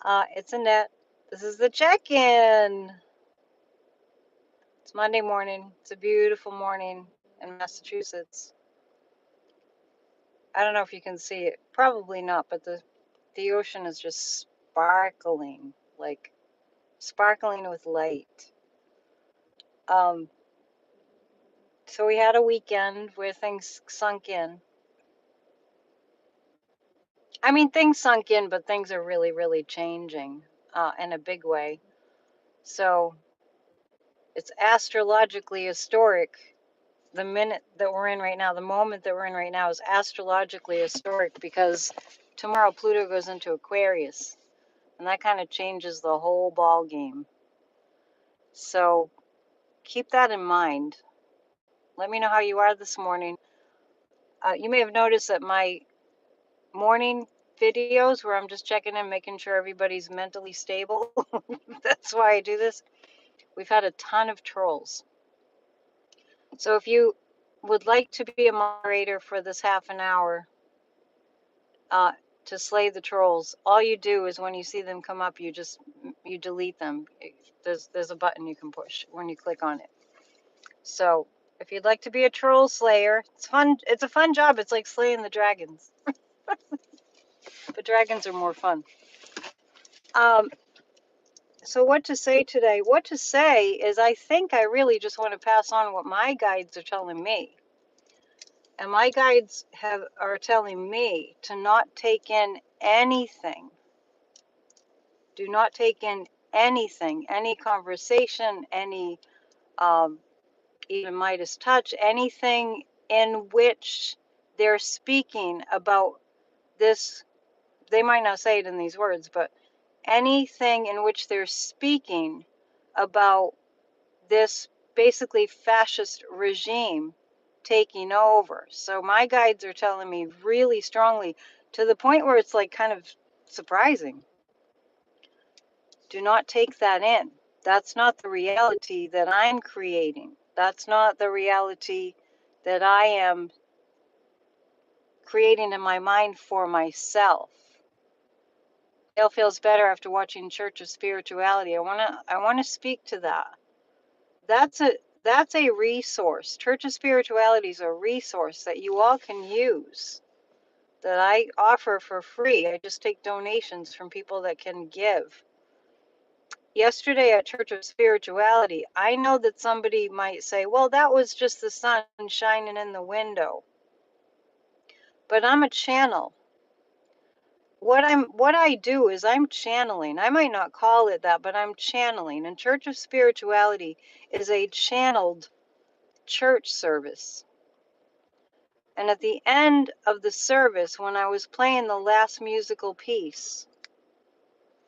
It's Annette. This is the check-in. It's Monday morning. It's a beautiful morning in Massachusetts. I don't know if you can see it. Probably not, but the ocean is just sparkling, like sparkling with light. Um, so we had a weekend where things sunk in. I mean, things sunk in, but things are really, really changing in a big way. So it's astrologically historic. The minute that we're in right now, the moment that we're in right now is astrologically historic because tomorrow Pluto goes into Aquarius, and that kind of changes the whole ball game. So keep that in mind. Let me know how you are this morning. You may have noticed that my morning videos where I'm just checking in, making sure everybody's mentally stable. That's why I do this. We've had a ton of trolls. So if you would like to be a moderator for this half an hour, uh, to slay the trolls, all you do is when you see them come up, you delete them. There's a button you can push when you click on it. So if you'd like to be a troll slayer, it's fun. It's a fun job. It's like slaying the dragons, but dragons are more fun. Um, so what to say today? What to say is I think I really just want to pass on what my guides are telling me. And my guides are telling me to not take in anything. Do not take in anything, any conversation, any even Midas touch, anything in which they're speaking about this. They might not say it in these words, but anything in which they're speaking about this basically fascist regime taking over. So my guides are telling me really strongly, to the point where it's like kind of surprising. Do not take that in. That's not the reality that I'm creating. That's not the reality that I am creating in my mind for myself. Dale feels better after watching Church of Spirituality. I wanna speak to that. That's a resource. Church of Spirituality is a resource that you all can use, that I offer for free. I just take donations from people that can give. Yesterday at Church of Spirituality, I know that somebody might say, well, that was just the sun shining in the window. But I'm a channel. What I do is I'm channeling. I might not call it that, but I'm channeling. And Church of Spirituality is a channeled church service. And at the end of the service, when I was playing the last musical piece,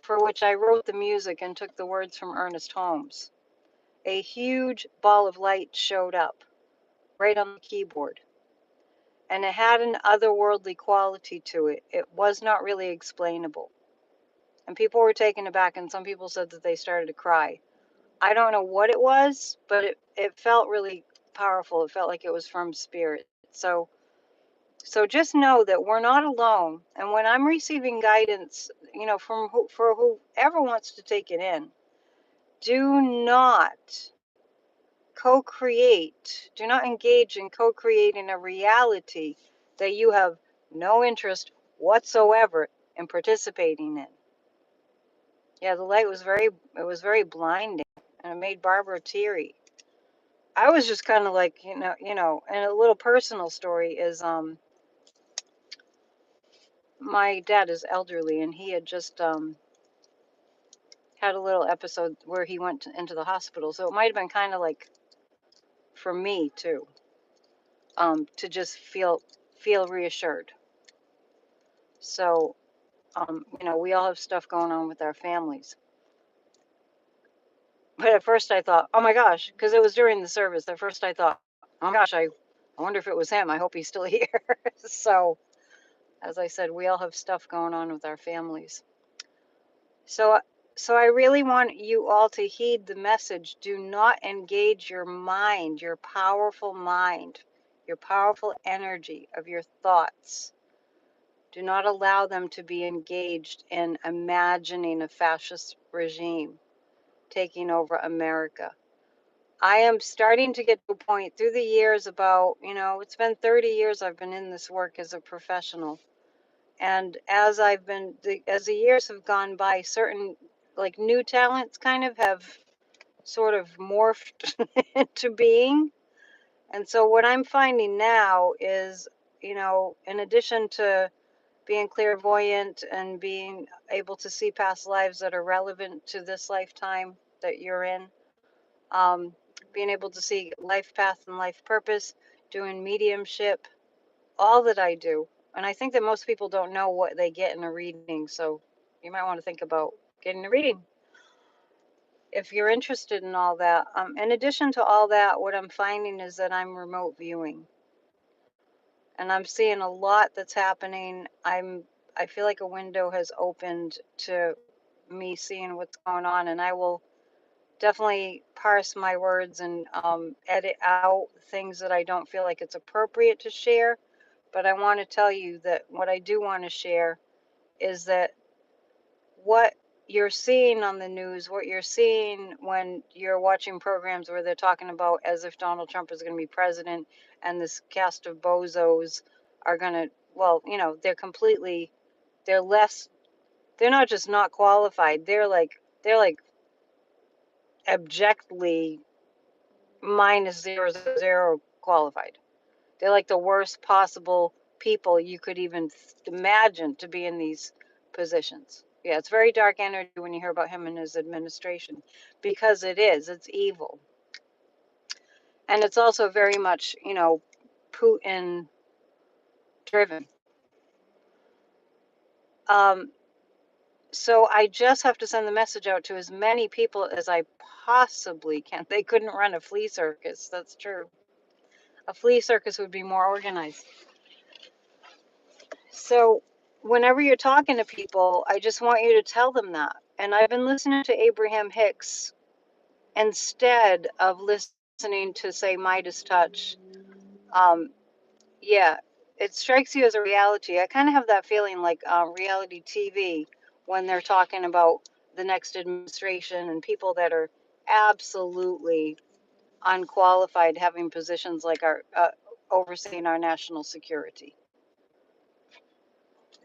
for which I wrote the music and took the words from Ernest Holmes, a huge ball of light showed up right on the keyboard. And it had an otherworldly quality to it. It was not really explainable. And people were taken aback, and some people said that they started to cry. I don't know what it was, but it felt really powerful. It felt like it was from spirit. So just know that we're not alone. And when I'm receiving guidance, from for whoever wants to take it in, do not co-create. Do not engage in co-creating a reality that you have no interest whatsoever in participating in. Yeah, the light was very blinding, and it made Barbara teary. I was just kind of like, and a little personal story is, my dad is elderly, and he had just had a little episode where he went into the hospital. So it might have been kind of like for me too, to just feel reassured. So, we all have stuff going on with our families. But at first I thought, oh my gosh, because it was during the service. At first I thought, oh my gosh, I wonder if it was him. I hope he's still here. So, as I said, we all have stuff going on with our families. So, I really want you all to heed the message. Do not engage your mind, your powerful mind, your powerful energy of your thoughts. Do not allow them to be engaged in imagining a fascist regime taking over America. I am starting to get to a point through the years about, it's been 30 years I've been in this work as a professional. And as as the years have gone by, certain like new talents kind of have sort of morphed into being. And so what I'm finding now is, in addition to being clairvoyant and being able to see past lives that are relevant to this lifetime that you're in, um, being able to see life path and life purpose, doing mediumship, all that I do. And I think that most people don't know what they get in a reading. So you might want to think about getting a reading if you're interested in all that. In addition to all that, what I'm finding is that I'm remote viewing. And I'm seeing a lot that's happening. I feel like a window has opened to me seeing what's going on, and I will definitely parse my words and edit out things that I don't feel like it's appropriate to share. But I want to tell you that what I do want to share is that what you're seeing on the news, what you're seeing when you're watching programs where they're talking about as if Donald Trump is going to be president and this cast of bozos are going to, well, they're less, they're not just not qualified, they're like abjectly -000 qualified. They're like the worst possible people you could even imagine to be in these positions. Yeah, it's very dark energy when you hear about him and his administration, because it's evil. And it's also very much, Putin driven. So I just have to send the message out to as many people as I possibly can. They couldn't run a flea circus, that's true. A flea circus would be more organized. So whenever you're talking to people, I just want you to tell them that. And I've been listening to Abraham Hicks instead of listening to, say, Midas Touch. Yeah, it strikes you as a reality. I kind of have that feeling like reality TV when they're talking about the next administration and people that are absolutely unqualified having positions like our overseeing our national security.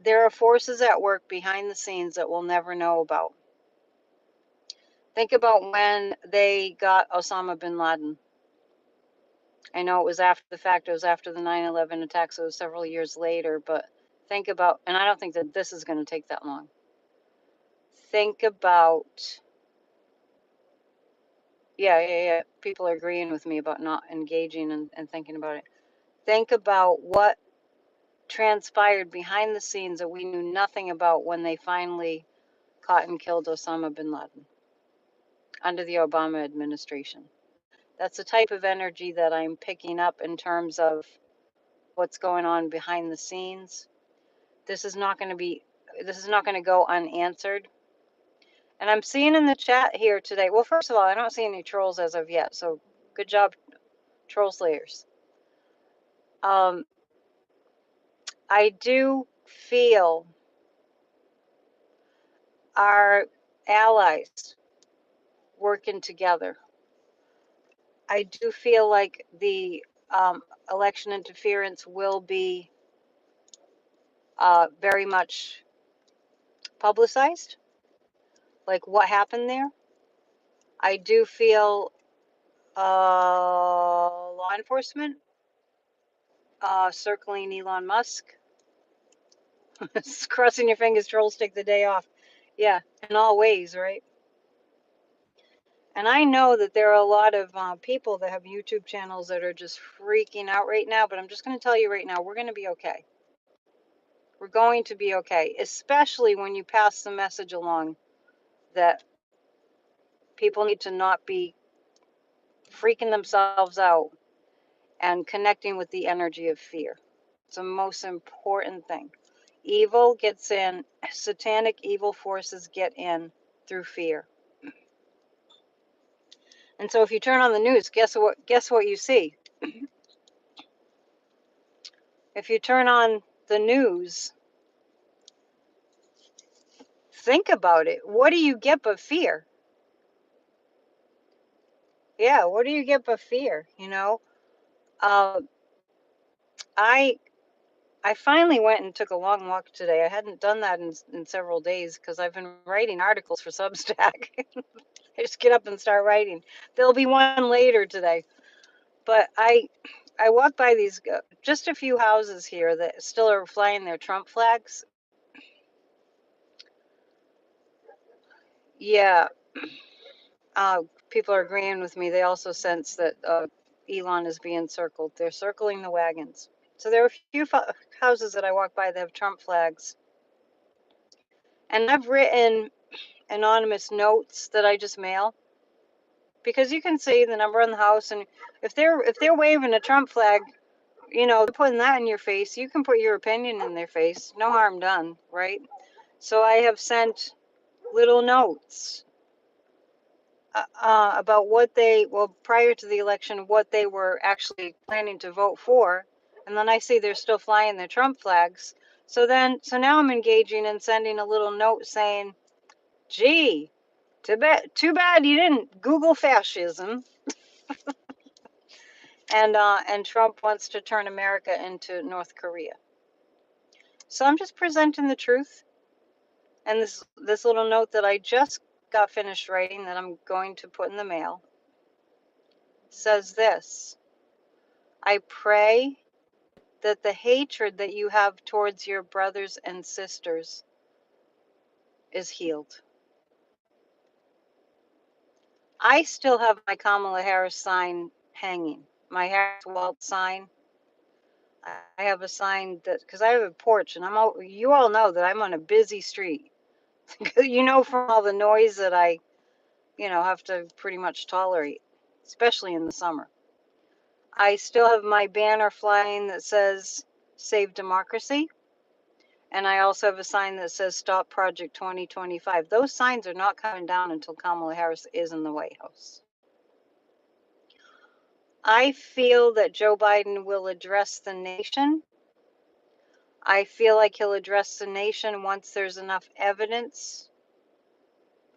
There are forces at work behind the scenes that we'll never know about. Think about when they got Osama bin Laden. I know it was after the fact, it was after the 9/11 attacks, so it was several years later, but think about, and I don't think that this is going to take that long. Think about, yeah. People are agreeing with me about not engaging and thinking about it. Think about what transpired behind the scenes that we knew nothing about when they finally caught and killed Osama bin Laden under the Obama administration. That's the type of energy that I'm picking up in terms of what's going on behind the scenes. This is not going to go unanswered. And I'm seeing in the chat here today, well, first of all, I don't see any trolls as of yet, so good job, troll slayers. I do feel our allies working together. I do feel like the election interference will be very much publicized, like what happened there. I do feel law enforcement circling Elon Musk. Crossing your fingers, trolls take the day off. Yeah, in all ways, right? And I know that there are a lot of people that have YouTube channels that are just freaking out right now, but I'm just going to tell you right now, we're going to be okay. We're going to be okay, especially when you pass the message along that people need to not be freaking themselves out and connecting with the energy of fear. It's the most important thing. Evil gets in, satanic evil forces get in through fear. And so if you turn on the news, guess what you see? If you turn on the news, Think about it. What do you get but fear? Yeah, what do you get but fear? Uh, I I finally went and took a long walk today. I hadn't done that in several days because I've been writing articles for Substack. I just get up and start writing. There'll be one later today. But I walked by these just a few houses here that still are flying their Trump flags. Yeah, uh, people are agreeing with me. They also sense that Elon is being circled. They're circling the wagons. So there are a few houses that I walk by that have Trump flags. And I've written anonymous notes that I just mail because you can see the number on the house, and if they're waving a Trump flag, they're putting that in your face. You can put your opinion in their face. No harm done, right? So I have sent little notes about prior to the election, what they were actually planning to vote for. And then I see they're still flying their Trump flags. So now I'm engaging and sending a little note saying, gee, too bad you didn't Google fascism. And Trump wants to turn America into North Korea. So I'm just presenting the truth. And this little note that I just got finished writing that I'm going to put in the mail says this: I pray that the hatred that you have towards your brothers and sisters is healed. I still have my Kamala Harris sign hanging, my Harris Walt sign. I have a sign that, because I have a porch, and you all know that I'm on a busy street. From all the noise that I, have to pretty much tolerate, especially in the summer. I still have my banner flying that says Save Democracy. And I also have a sign that says Stop Project 2025. Those signs are not coming down until Kamala Harris is in the White House. I feel that Joe Biden will address the nation. I feel like he'll address the nation once there's enough evidence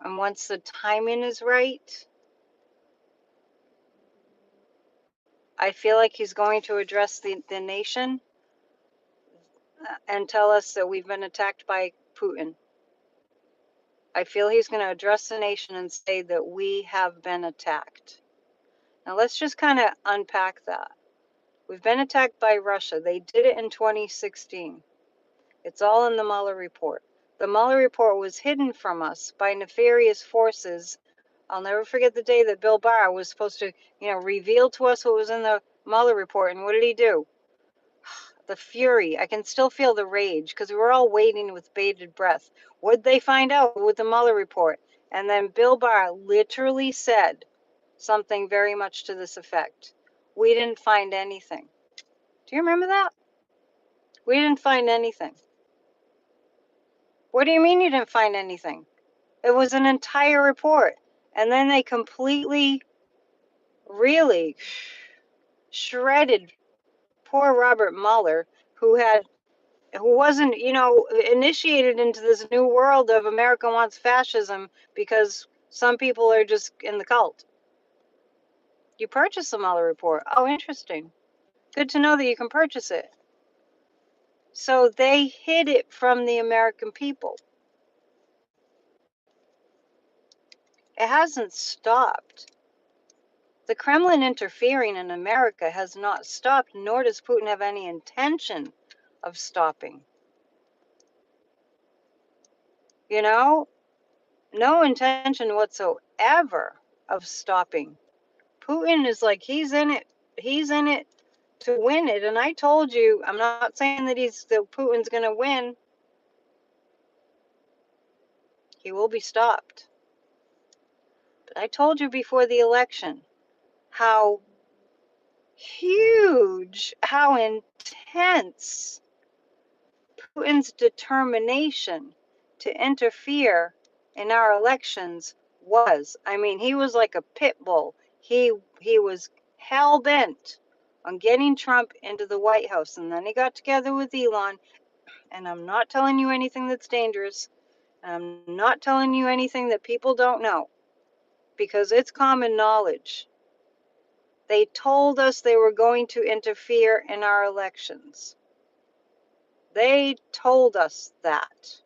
and once the timing is right. I feel like he's going to address the nation and tell us that we've been attacked by Putin. I feel he's going to address the nation and say that we have been attacked. Now let's just kind of unpack that. We've been attacked by Russia. They did it in 2016. It's all in the Mueller report. The Mueller report was hidden from us by nefarious forces. I'll never forget the day that Bill Barr was supposed to, reveal to us what was in the Mueller report. And what did he do? The fury. I can still feel the rage because we were all waiting with bated breath. Would they find out with the Mueller report? And then Bill Barr literally said something very much to this effect: we didn't find anything. Do you remember that? We didn't find anything. What do you mean you didn't find anything? It was an entire report. And then they completely, really shredded poor Robert Mueller, who wasn't, initiated into this new world of America wants fascism because some people are just in the cult. You purchased the Mueller report. Oh, interesting. Good to know that you can purchase it. So they hid it from the American people. It hasn't stopped. The Kremlin interfering in America has not stopped, nor does Putin have any intention of stopping. No intention whatsoever of stopping. Putin is like, he's in it to win it. And I told you, I'm not saying that Putin's going to win. He will be stopped. But I told you before the election how huge, how intense Putin's determination to interfere in our elections was. I mean, he was like a pit bull. He was hell bent on getting Trump into the White House, and then he got together with Elon. And I'm not telling you anything that's dangerous. I'm not telling you anything that people don't know because it's common knowledge. They told us they were going to interfere in our elections. They told us that.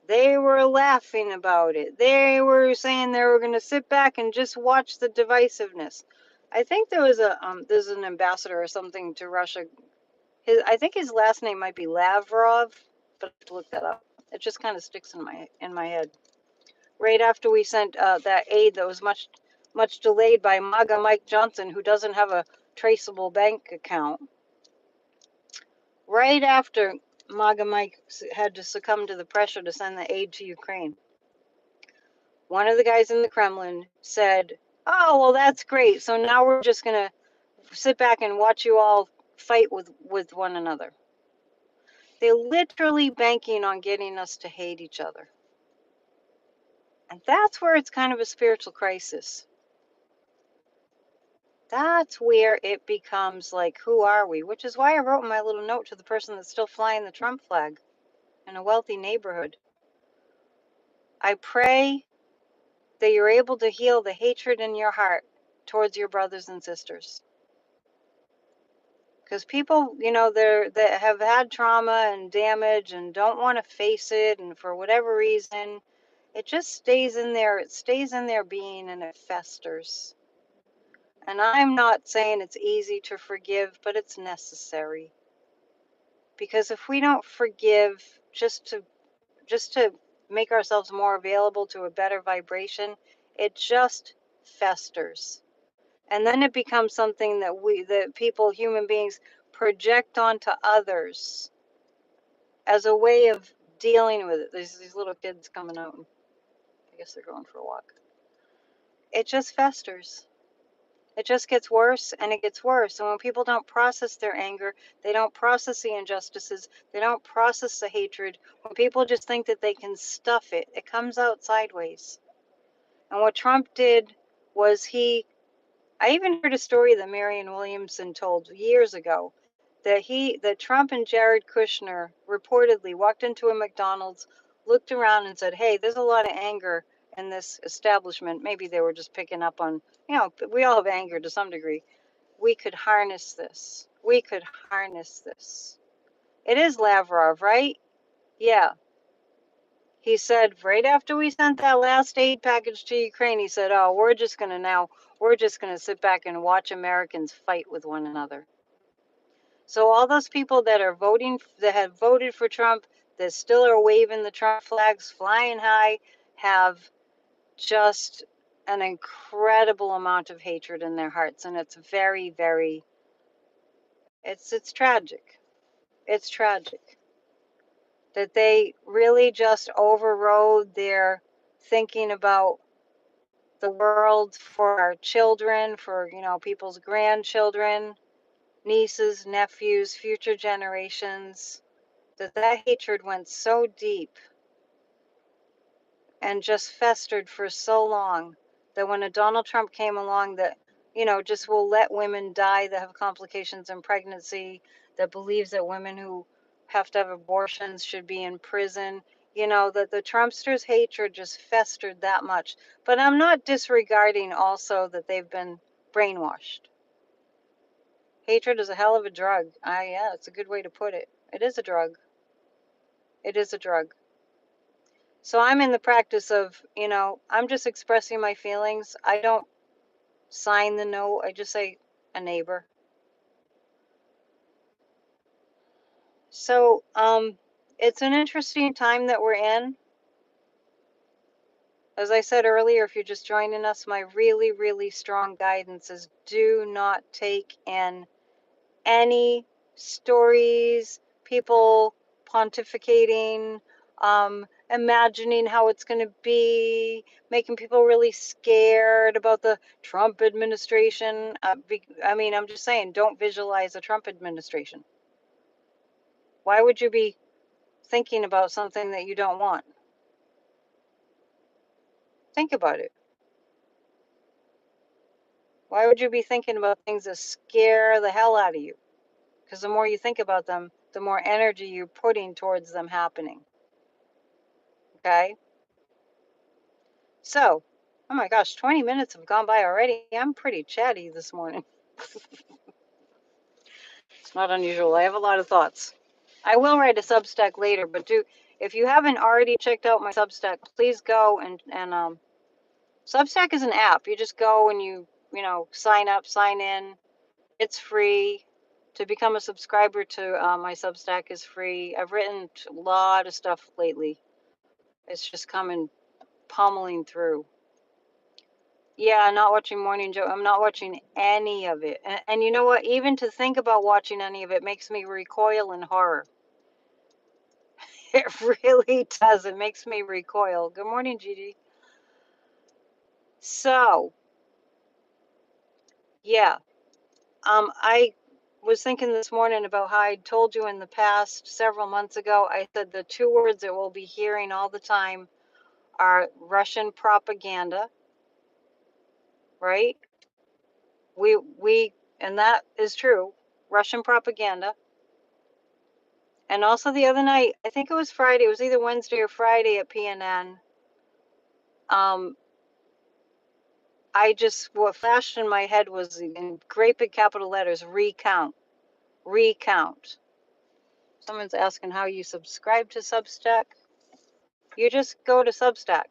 They were laughing about it. They were saying they were going to sit back and just watch the divisiveness. I think there was there's an ambassador or something to Russia. I think his last name might be Lavrov, but I have to look that up. It just kind of sticks in my head. Right after we sent that aid that was much delayed by MAGA Mike Johnson, who doesn't have a traceable bank account. Right after MAGA Mike had to succumb to the pressure to send the aid to Ukraine, one of the guys in the Kremlin said, "Oh, well, that's great. So now we're just going to sit back and watch you all fight with one another." They're literally banking on getting us to hate each other. And that's where it's kind of a spiritual crisis. That's where it becomes like, who are we? Which is why I wrote in my little note to the person that's still flying the Trump flag in a wealthy neighborhood. I pray that you're able to heal the hatred in your heart towards your brothers and sisters. Because people, they have had trauma and damage and don't want to face it, and for whatever reason, it just stays in there. It stays in their being and it festers. And I'm not saying it's easy to forgive, but it's necessary. Because if we don't forgive just to make ourselves more available to a better vibration, it just festers. And then it becomes something that people, human beings, project onto others as a way of dealing with it. There's these little kids coming out, and I guess they're going for a walk. It just festers. It just gets worse and it gets worse. And when people don't process their anger, they don't process the injustices, they don't process the hatred, when people just think that they can stuff it, it comes out sideways. And what Trump did was I even heard a story that Marianne Williamson told years ago that Trump and Jared Kushner reportedly walked into a McDonald's, looked around and said, "Hey, there's a lot of anger in this establishment." Maybe they were just picking up on, we all have anger to some degree. We could harness this. We could harness this. It is Lavrov, right? Yeah. He said right after we sent that last aid package to Ukraine, he said, "Oh, we're just going to sit back and watch Americans fight with one another." So all those people that have voted for Trump, that still are waving the Trump flags flying high, have just an incredible amount of hatred in their hearts, and it's very, very, it's tragic. It's tragic that they really just overrode their thinking about the world for our children, for people's grandchildren, nieces, nephews, future generations. That hatred went so deep and just festered for so long that when a Donald Trump came along that, just will let women die that have complications in pregnancy, that believes that women who have to have abortions should be in prison, that the Trumpsters' hatred just festered that much. But I'm not disregarding also that they've been brainwashed. Hatred is a hell of a drug. Yeah, it's a good way to put it. It is a drug. It is a drug. So I'm in the practice of, I'm just expressing my feelings. I don't sign the note. I just say a neighbor. So, it's an interesting time that we're in. As I said earlier, if you're just joining us, my really, really strong guidance is do not take in any stories, people pontificating, imagining how it's going to be, making people really scared about the Trump administration. I'm just saying, don't visualize a Trump administration. Why would you be thinking about something that you don't want? Think about it. Why would you be thinking about things that scare the hell out of you? Because the more you think about them, the more energy you're putting towards them happening. Okay. So, oh my gosh, 20 minutes have gone by already. I'm pretty chatty this morning. It's not unusual. I have a lot of thoughts. I will write a Substack later, but if you haven't already checked out my Substack, please go and Substack is an app. You just go and sign up, sign in. It's free. To become a subscriber to my Substack is free. I've written a lot of stuff lately. It's just coming pummeling through. Yeah, not watching Morning Joe. I'm not watching any of it. And you know what? Even to think about watching any of it makes me recoil in horror. It really does. It makes me recoil. Good morning, Gigi. So, yeah. I was thinking this morning about how I told you in the past, several months ago, I said the two words that we'll be hearing all the time are Russian propaganda, right? And that is true, Russian propaganda. And also the other night, I think it was Friday, it was either Wednesday or Friday at PNN. What flashed in my head was in great big capital letters, recount. Recount. Someone's asking how you subscribe to Substack. You just go to Substack,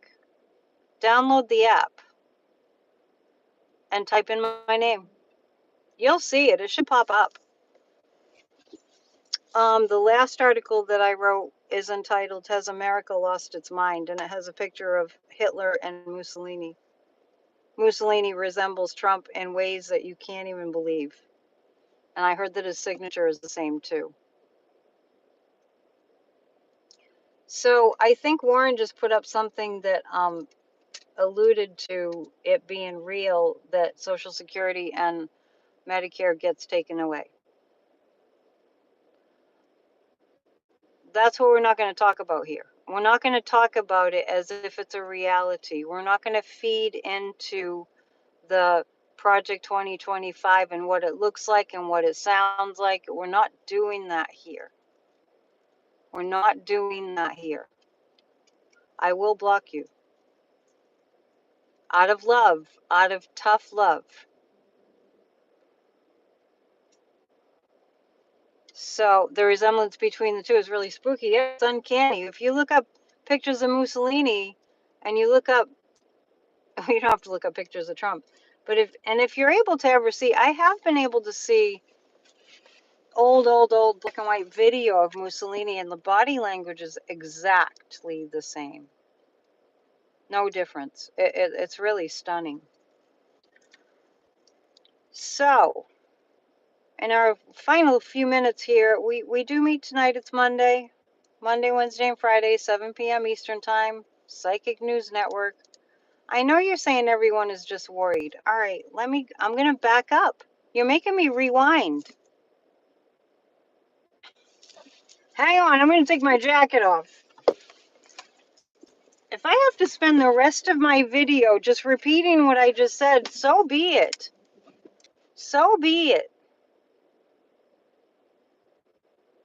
download the app, and type in my name. You'll see it. It should pop up. The last article that I wrote is entitled "Has America Lost Its Mind?" and it has a picture of Hitler and Mussolini. Mussolini resembles Trump in ways that you can't even believe. And I heard that his signature is the same too. So I think Warren just put up something that alluded to it being real, that Social Security and Medicare gets taken away. That's what we're not going to talk about here. We're not going to talk about it as if it's a reality. We're not going to feed into the Project 2025 and what it looks like and what it sounds like. We're not doing that here. We're not doing that here. I will block you. Out of love, out of tough love. So the resemblance between the two is really spooky. It's uncanny. If you look up pictures of Mussolini and you look up, you don't have to look up pictures of Trump, but if you're able to ever see, I have been able to see old black and white video of Mussolini, and the body language is exactly the same. No difference. It's really stunning. So, in our final few minutes here, we do meet tonight. It's Monday, Wednesday, and Friday, 7 p.m. Eastern Time, Psychic News Network. I know you're saying everyone is just worried. All right, I'm going to back up. You're making me rewind. Hang on, I'm going to take my jacket off. If I have to spend the rest of my video just repeating what I just said, so be it. So be it.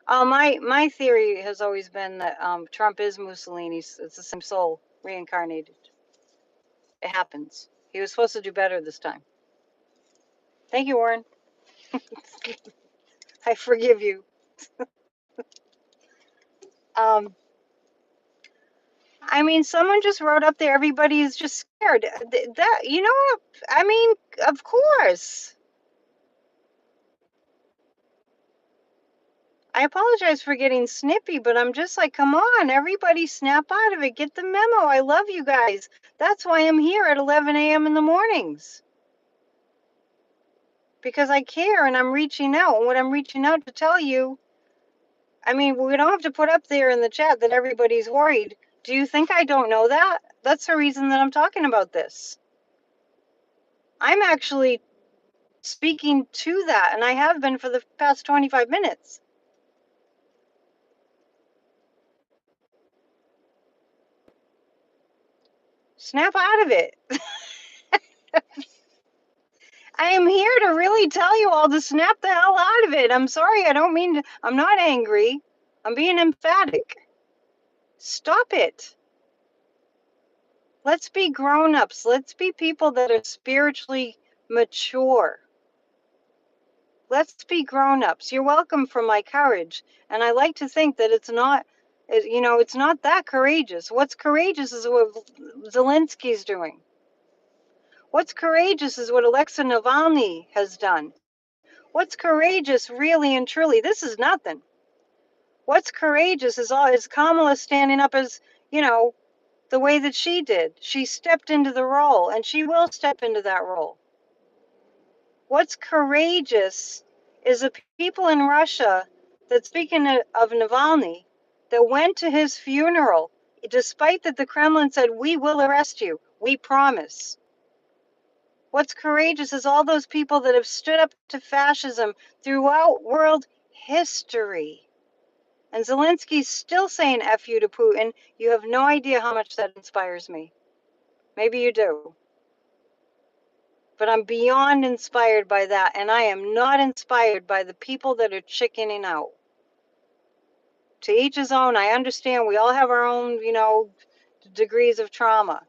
My theory has always been that Trump is Mussolini. It's the same soul reincarnated. It happens. He was supposed to do better this time. Thank you, Warren. I forgive you. I mean, someone just wrote up there, everybody is just scared. That, you know what? I mean, of course. I apologize for getting snippy, but I'm just like, come on, everybody snap out of it. Get the memo. I love you guys. That's why I'm here at 11 a.m. in the mornings. Because I care and I'm reaching out. And what I'm reaching out to tell you, I mean, we don't have to put up there in the chat that everybody's worried. Do you think I don't know that? That's the reason that I'm talking about this. I'm actually speaking to that, and I have been for the past 25 minutes. Snap out of it. I am here to really tell you all to snap the hell out of it. I'm sorry, I don't mean to, I'm not angry. I'm being emphatic. Stop it. Let's be grown-ups. Let's be people that are spiritually mature. Let's be grown-ups. You're welcome for my courage. And I like to think that it's not, it's not that courageous. What's courageous is what Zelensky's doing. What's courageous is what Alexei Navalny has done. What's courageous, really and truly, this is nothing. What's courageous is Kamala standing up as, the way that she did. She stepped into the role, and she will step into that role. What's courageous is the people in Russia that, speaking of Navalny, that went to his funeral, despite that the Kremlin said, we will arrest you, we promise. What's courageous is all those people that have stood up to fascism throughout world history. And Zelensky's still saying F you to Putin. You have no idea how much that inspires me. Maybe you do. But I'm beyond inspired by that. And I am not inspired by the people that are chickening out. To each his own. I understand we all have our own, degrees of trauma.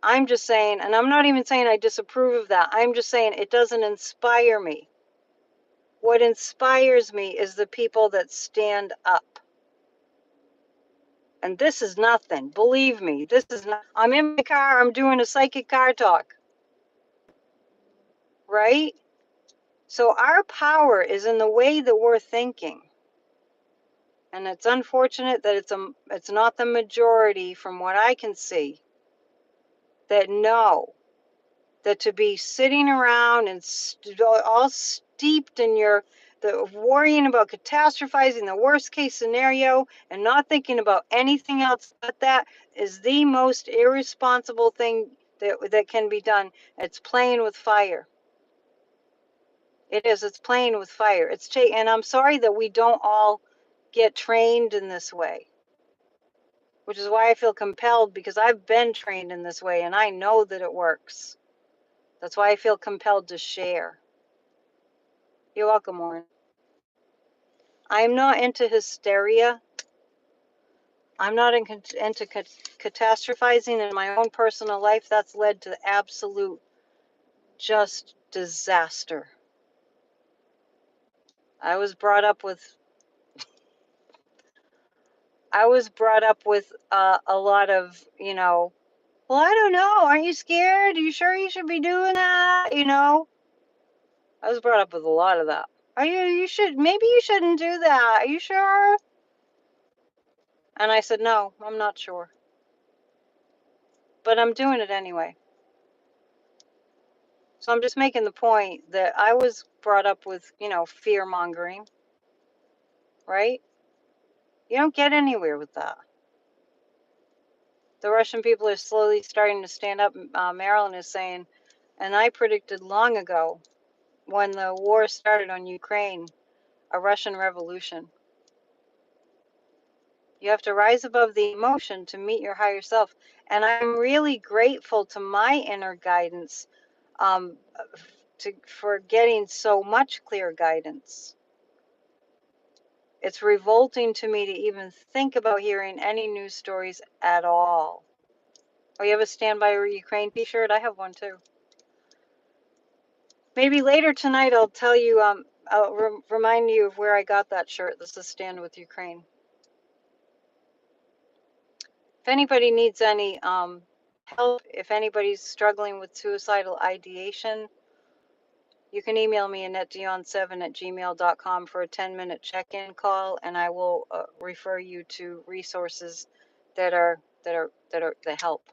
I'm just saying, and I'm not even saying I disapprove of that. I'm just saying it doesn't inspire me. What inspires me is the people that stand up. And this is nothing. Believe me, this is not. I'm in my car, I'm doing a psychic car talk. Right? So our power is in the way that we're thinking. And it's unfortunate that it's not the majority from what I can see that know that to be sitting around and all steeped in the worrying about catastrophizing the worst case scenario and not thinking about anything else but that is the most irresponsible thing that can be done. It's playing with fire. It is. It's playing with fire. And I'm sorry that we don't all get trained in this way, which is why I feel compelled, because I've been trained in this way and I know that it works. That's why I feel compelled to share. You're welcome, Warren. I'm not into hysteria. I'm not into catastrophizing in my own personal life. That's led to absolute just disaster. I was brought up with a lot of, well, I don't know. Aren't you scared? Are you sure you should be doing that? I was brought up with a lot of that. Maybe you shouldn't do that. Are you sure? And I said, no, I'm not sure. But I'm doing it anyway. So I'm just making the point that I was brought up with, fear mongering, right? You don't get anywhere with that. The Russian people are slowly starting to stand up. Marilyn is saying, and I predicted long ago when the war started on Ukraine, a Russian revolution. You have to rise above the emotion to meet your higher self. And I'm really grateful to my inner guidance um, for getting so much clear guidance. It's revolting to me to even think about hearing any news stories at all. Oh, you have a Stand By Ukraine t-shirt? I have one too. Maybe later tonight I'll tell you, I'll remind you of where I got that shirt. This is Stand With Ukraine. If anybody needs any help, if anybody's struggling with suicidal ideation, you can email me AnnetteDion7@gmail.com for a 10-minute check-in call, and I will refer you to resources that help.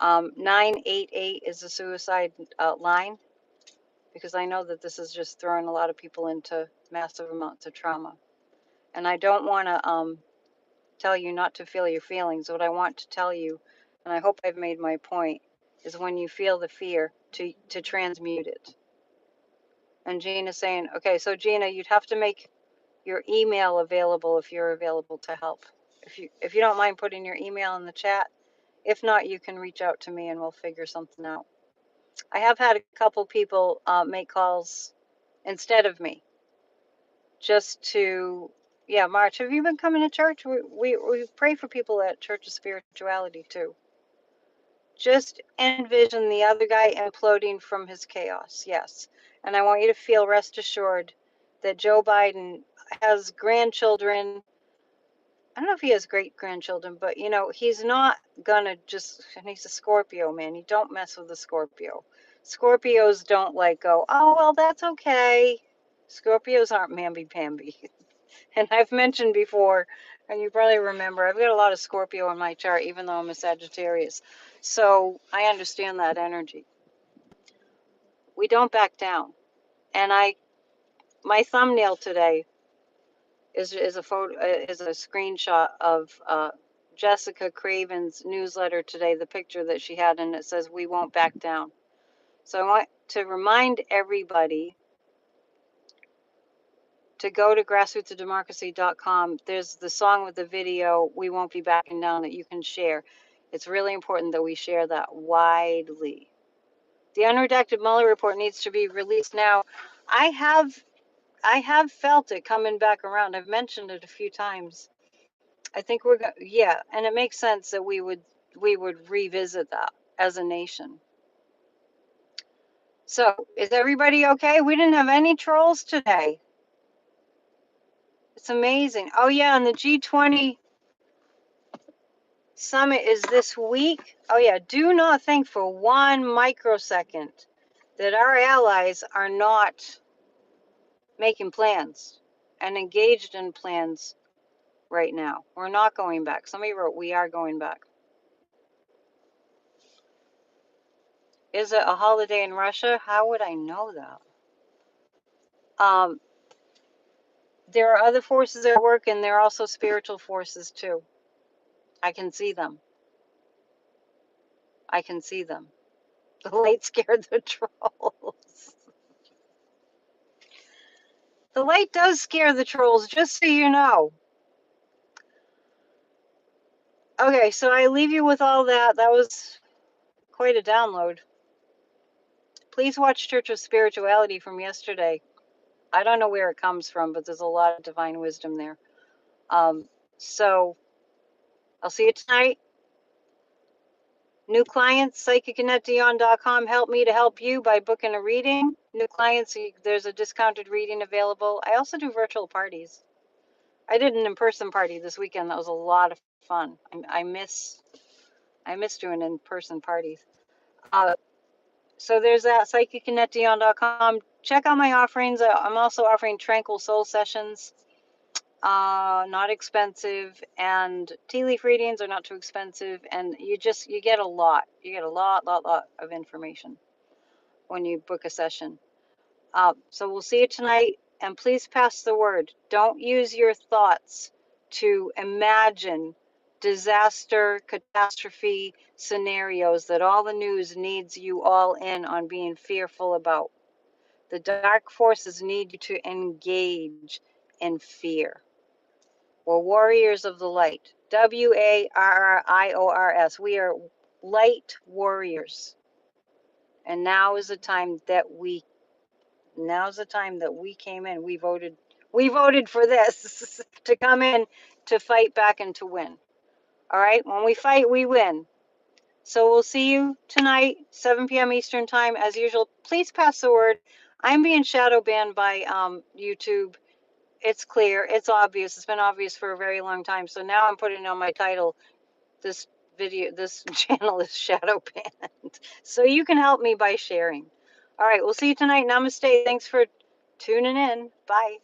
988 is the suicide line, because I know that this is just throwing a lot of people into massive amounts of trauma. And I don't want to tell you not to feel your feelings. What I want to tell you, and I hope I've made my point, is when you feel the fear, to transmute it. And Gina's saying, okay, so Gina, you'd have to make your email available if you're available to help. If you don't mind putting your email in the chat. If not, you can reach out to me and we'll figure something out. I have had a couple people make calls instead of me, just to Yeah, March. Have you been coming to church? We pray for people at Church of Spirituality too. Just envision the other guy imploding from his chaos. Yes. And I want you to feel rest assured that Joe Biden has grandchildren. I don't know if he has great grandchildren, but you know, he's not gonna just, and he's a Scorpio, man. You don't mess with a Scorpio. Scorpios don't like go, oh, well, that's okay. Scorpios aren't mamby-pamby. And I've mentioned before, and you probably remember, I've got a lot of Scorpio in my chart, even though I'm a Sagittarius. So I understand that energy. We don't back down. And my thumbnail today is a photo, is a screenshot of Jessica Craven's newsletter today, the picture that she had, and it says, "We won't back down." So I want to remind everybody to go to grassrootsofdemocracy.com. There's the song with the video, "We Won't Be Backing Down," that you can share. It's really important that we share that widely. The unredacted Mueller report needs to be released now. I have felt it coming back around. I've mentioned it a few times. I think yeah, and it makes sense that we would revisit that as a nation. So, is everybody okay? We didn't have any trolls today. It's amazing. Oh yeah, and the G20 summit is this week. Oh yeah, do not think for 1 microsecond that our allies are not making plans and engaged in plans right now. We're not going back. Somebody wrote, "We are going back." Is it a holiday in Russia? How would I know that? There are other forces at work, and there are also spiritual forces too. I can see them. I can see them. The light scared the trolls. The light does scare the trolls, just so you know. Okay, so I leave you with all that. That was quite a download. Please watch Church of Spirituality from yesterday. I don't know where it comes from, but there's a lot of divine wisdom there. So I'll see you tonight. New clients, psychicannetteDion.com. Help me to help you by booking a reading. New clients, there's a discounted reading available. I also do virtual parties. I did an in-person party this weekend. That was a lot of fun. I miss doing in-person parties. So there's that, psychicannetteDion.com. Check out my offerings. I'm also offering Tranquil Soul Sessions. Not expensive, and tea leaf readings are not too expensive, and you get a lot. You get a lot of information when you book a session. So we'll see you tonight, and please pass the word. Don't use your thoughts to imagine disaster, catastrophe scenarios that all the news needs you all in on being fearful about. The dark forces need you to engage in fear. We're warriors of the light. WARRIORS. We are light warriors. And now is the time that we came in. We voted for this to come in, to fight back and to win. All right? When we fight, we win. So we'll see you tonight, 7 p.m. Eastern time as usual. Please pass the word. I'm being shadow banned by YouTube. It's clear, it's obvious, it's been obvious for a very long time. So now I'm putting on my title, this channel is shadow banned. So you can help me by sharing. All right, we'll see you tonight. Namaste. Thanks for tuning in. Bye.